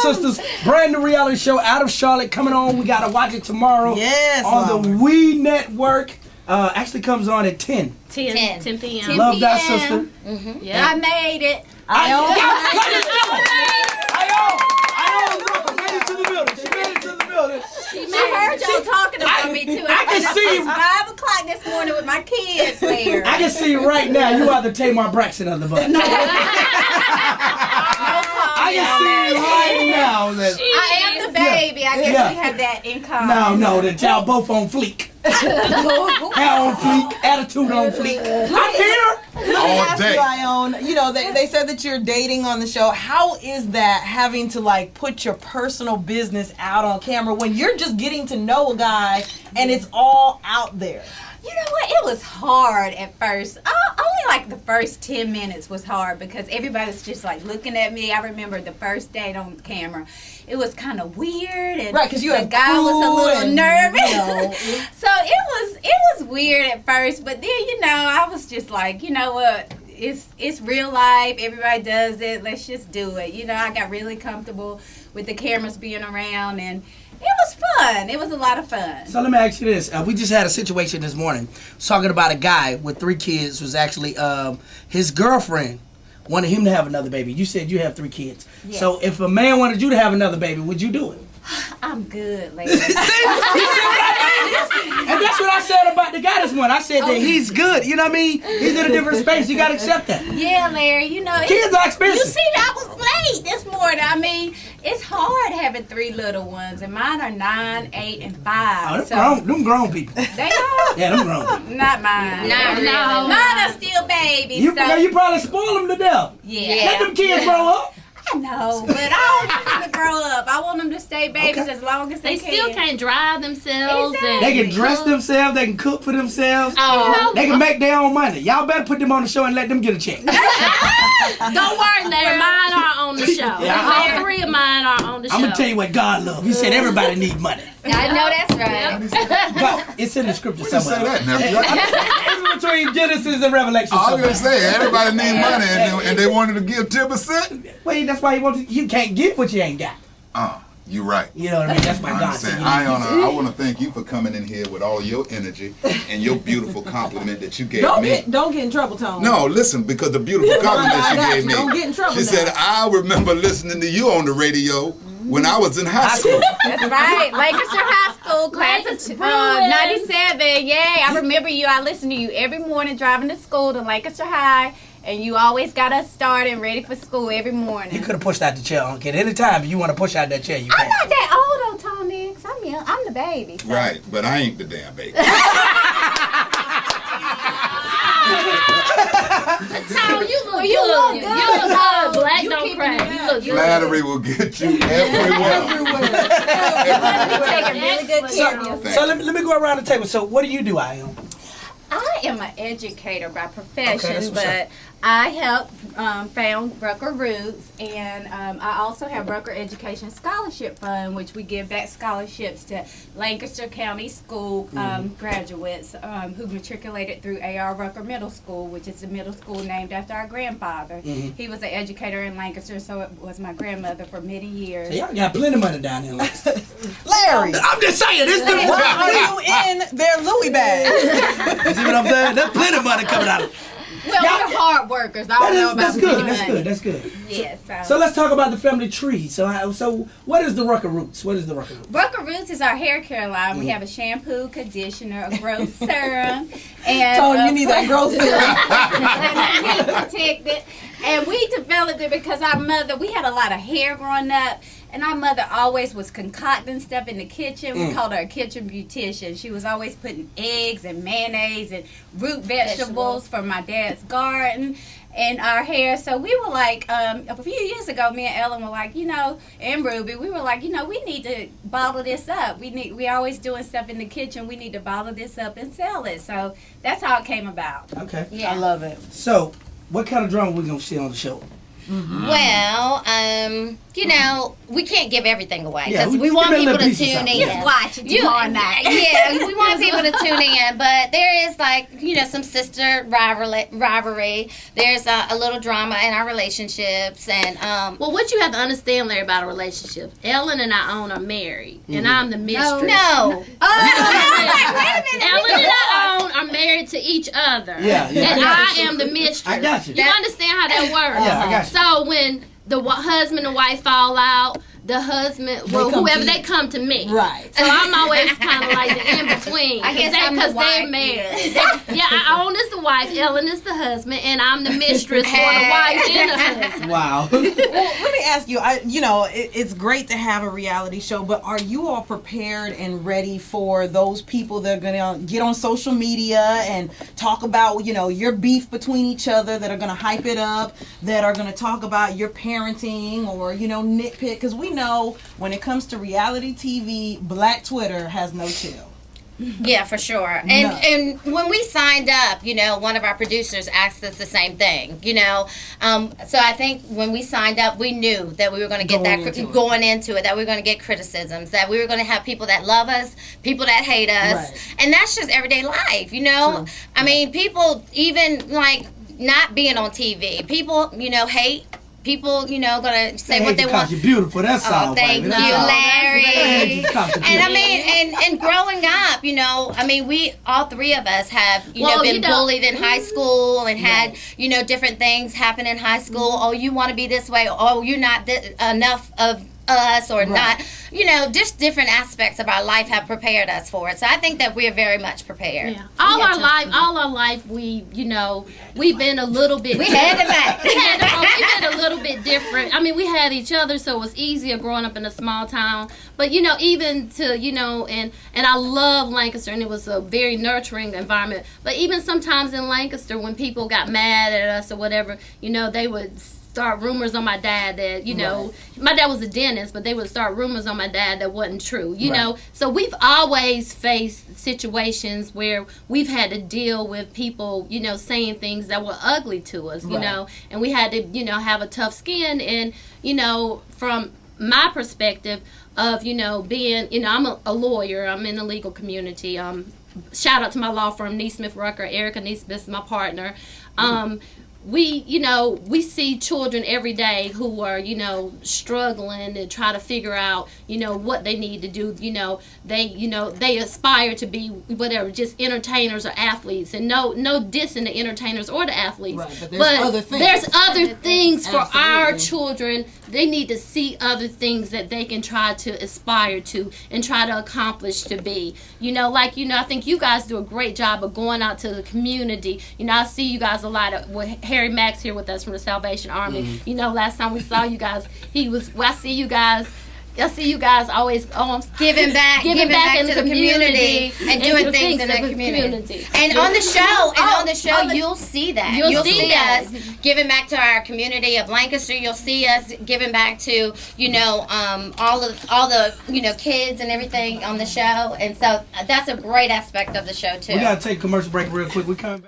Sisters, brand new reality show out of Charlotte coming on. We gotta watch it tomorrow. Yes, on the We Network. Actually comes on at 10 p.m. Love that sister. Mm-hmm. Yeah, I made it. Ione, Rucker made it to the building. She made it to the building. I heard y'all talking about me too. I can see you. 5 o'clock this morning with my kids there. I can see right now. You are the Tamar Braxton of the bunch. No. I can see right now that I am the baby. I guess we have that in common. No, that y'all both on fleek. Hair on fleek, attitude on fleek. I'm here. Let me ask you, Ione, you know, they said that you're dating on the show. How is that, having to like put your personal business out on camera when you're just getting to know a guy and it's all out there? You know what? It was hard at first. Only like the first 10 minutes was hard because everybody was just like looking at me. I remember the first date on camera. It was kind of weird, and right, because the guy was a little nervous. So it was weird at first, but then I was just like, you know what? It's real life. Everybody does it. Let's just do it. I got really comfortable with the cameras being around, and it was fun. It was a lot of fun. So let me ask you this. We just had a situation this morning talking about a guy with 3 kids was actually his girlfriend wanted him to have another baby. You said you have 3 kids. Yes. So if a man wanted you to have another baby, would you do it? I'm good, lady. And that's what I said about the guy this morning. I said that he's good. You know what I mean? He's in a different space. You got to accept that. Yeah, Larry. Kids are expensive. You see, I was late this morning. I mean, it's hard having 3 little ones, and mine are 9, 8, and 5. Oh, them grown people. They are? Yeah, them grown people. Not mine. Not really. Mine are still babies. You probably spoil them to death. Yeah. Let them kids grow up. I know, but I don't want them to grow up. I want them to stay babies as long as they can. They still can't drive themselves. Exactly. And They can dress themselves. They can cook for themselves. Oh. They can make their own money. Y'all better put them on the show and let them get a check. Don't worry, Larry. Mine are on the show. Yeah. All 3 of mine are on the show. I'm going to tell you what God loves. He said everybody needs money. I know that's right. But it's in the scripture We didn't somewhere. say that, nephew. It's between Genesis and Revelation. I was somewhere. gonna say everybody need money, and they wanted to give 10%. Wait, that's why you can't give what you ain't got. You're right. You know what I mean? That's why I God said. understand. I want to thank you for coming in here with all your energy and your beautiful compliment that you gave me. Don't get in trouble, Tony. No, listen, because the beautiful compliment she gave me. Don't get in trouble She now. said, I remember listening to you on the radio when I was in high school. That's right. Lancaster High School, class of 97. Yay. I remember you. I listened to you every morning driving to school to Lancaster High. And you always got us started and ready for school every morning. You could have pushed out the chair, Uncle. At any time you want to push out that chair, you I'm can. not that old, Tony. I'm young. I'm the baby. So. Right, but I ain't the damn baby. Tyrone, you look good. You look good. You look good. Black You don't keeping crack. it You up. look good. Flattery will get you everywhere. You taking really good care of yourself. So let me go around the table. So what do you do, Ione? I am an educator by profession, that's what's but I help found Rucker Roots, and I also have Rucker Education Scholarship Fund, which we give back scholarships to Lancaster County School graduates who matriculated through A.R. Rucker Middle School, which is a middle school named after our grandfather. He was an educator in Lancaster, so it was my grandmother for many years. So y'all got plenty of money down here. Larry, I'm just saying, this the why are you in their Louis bag? You see what I'm saying? There's plenty of money coming out. Well, we're hard workers. I don't know about That's good. money. That's good. Yes. So let's talk about the family tree. So what is the Rucker Roots? What is the Rucker Roots? Rucker Roots is our hair care line. We have a shampoo, conditioner, a growth serum, and Tony, you need that growth and protected. And we developed it because our mother, we had a lot of hair growing up, and our mother always was concocting stuff in the kitchen. We called her a kitchen beautician. She was always putting eggs and mayonnaise and root vegetables from my dad's garden in our hair. So we were like, a few years ago, me and Ellen were like, and Ruby, we were like, we need to bottle this up. We always doing stuff in the kitchen. We need to bottle this up and sell it. So that's how it came about. Okay. Yeah. I love it. So what kind of drama we gonna see on the show? Well, we can't give everything away Yeah, because we we want give them people a to piece of tune something. in. Just watch it tomorrow night. Yeah, we want people to tune in, but there is like, you know, some sister rivalry. There's a little drama in our relationships, and Well, what you have to understand, Larry, about a relationship, Ellen and Ione are married, and I'm the mistress. no. Ellen and Ione are married to each other. Yeah, yeah, And I got I am the mistress. I got you. You understand how that works? Yeah, I got you. So when the husband and wife fall out, the husband, well, come whoever, to they you. come to me. Right. So I'm always kind of like the in between. I guess I'm the Because they're wife. married. Ione is the wife, Ellen is the husband, and I'm the mistress for the wife and the husband. Wow. Well, let me ask you. You know, it's great to have a reality show, but are you all prepared and ready for those people that are going to get on social media and talk about, you know, your beef between each other, that are going to hype it up, that are going to talk about your parenting or, you know, nitpick? Because we know when it comes to reality TV, Black Twitter has no chill. Yeah, for sure. No. And when we signed up, you know, one of our producers asked us the same thing, you know. So I think when we signed up, we knew that we were going to get going into it, that we were going to get criticisms, that we were going to have people that love us, people that hate us. Right. And that's just everyday life, you know. True. I mean, people even like not being on TV, people, you know, hate. People, you know, gonna say what they want. You're beautiful. That's all. Oh, thank baby. you, That's all. Larry. That's And I mean, and growing up, you know, I mean, we all three of us have, you know, Well, been you know- bullied in high school and had, you know, different things happen in high school. Oh, you want to be this way. Oh, you're not enough of us or not. You know, just different aspects of our life have prepared us for it. So I think that we're very much prepared. Yeah. All our life, we, you know, we've been a little bit. We had it back. We've been a little bit different. I mean, we had each other, so it was easier growing up in a small town. But you know, even to, you know, and I love Lancaster, and it was a very nurturing environment. But even sometimes in Lancaster, when people got mad at us or whatever, you know, they would start rumors on my dad that, you know, my dad was a dentist, but they would start rumors on my dad that wasn't true, you know. So we've always faced situations where we've had to deal with people, you know, saying things that were ugly to us, you know, and we had to, you know, have a tough skin. And, you know, from my perspective of, you know, being, you know, I'm a lawyer, I'm in the legal community. Shout out to my law firm, Neesmith Rucker. Erica Neesmith is my partner. We, you know, we see children every day who are, you know, struggling to try to figure out, you know, what they need to do. You know, they aspire to be whatever, just entertainers or athletes, and no dissing the entertainers or the athletes. Right, but there's other things for our Absolutely. children. They need to see other things that they can try to aspire to and try to accomplish to be. You know, like, you know, I think you guys do a great job of going out to the community. You know, I see you guys a lot of, with Harry Max here with us from the Salvation Army. You know, last time we saw you guys, I see you guys always Giving back in to the community and doing things in the community. And on the show, you'll see that. You'll see us giving back to our community of Lancaster. You'll see us giving back to, you know, all the you know, kids and everything on the show. And so that's a great aspect of the show too. We gotta take a commercial break real quick. We coming back.